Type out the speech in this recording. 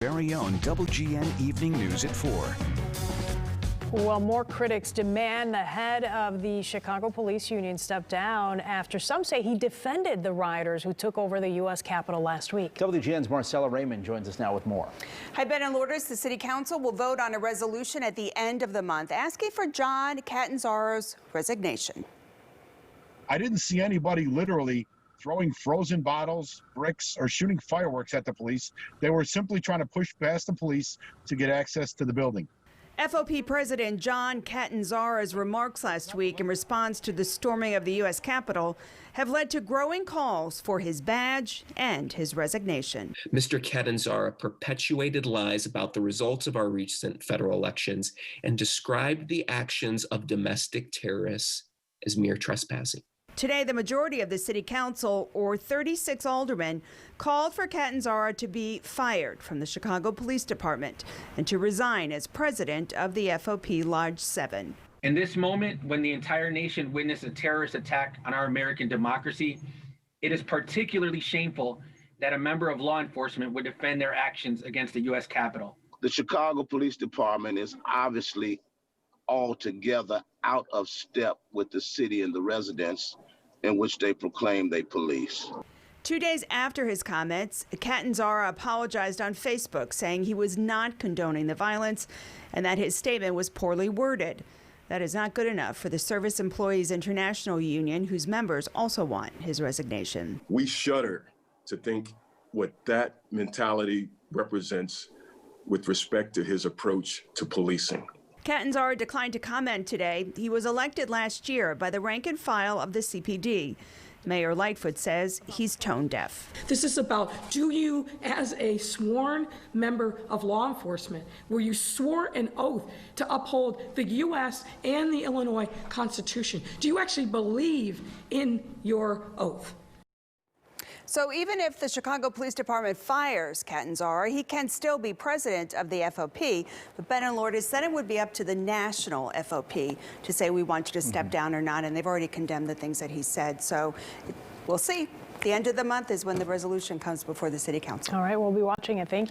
Very own WGN Evening News at 4. Well, more critics demand the head of the Chicago Police Union step down after some say he defended the rioters who took over the U.S. Capitol last week. WGN's Marcella Raymond joins us now with more. Hi, Ben and Lourdes. The City Council will vote on a resolution at the end of the month asking for John Catanzaro's resignation. I didn't see anybody literally throwing frozen bottles, bricks, or shooting fireworks at the police. They were simply trying to push past the police to get access to the building. FOP President John Catanzaro's remarks last week in response to the storming of the U.S. Capitol have led to growing calls for his badge and his resignation. Mr. Catanzaro perpetuated lies about the results of our recent federal elections and described the actions of domestic terrorists as mere trespassing. Today, the majority of the City Council, or 36 aldermen, called for Catanzaro to be fired from the Chicago Police Department and to resign as president of the FOP Lodge 7. In this moment, when the entire nation witnessed a terrorist attack on our American democracy, it is particularly shameful that a member of law enforcement would defend their actions against the U.S. Capitol. The Chicago Police Department is obviously altogether out of step with the city and the residents in which they proclaim they police. 2 days after his comments, Catanzaro apologized on Facebook, saying he was not condoning the violence and that his statement was poorly worded. That is not good enough for the Service Employees International Union, whose members also want his resignation. We shudder to think what that mentality represents with respect to his approach to policing. Catanzaro declined to comment today. He was elected last year by the rank and file of the CPD. Mayor Lightfoot says he's tone deaf. This is about, do you, as a sworn member of law enforcement, where you swore an oath to uphold the U.S. and the Illinois Constitution, do you actually believe in your oath? So even if the Chicago Police Department fires Catanzaro, he can still be president of the FOP. But Ben and Lourdes said it would be up to the national FOP to say we want you to step down or not, and they've already condemned the things that he said. So we'll see. The end of the month is when the resolution comes before the City Council. All right, we'll be watching it. Thank you.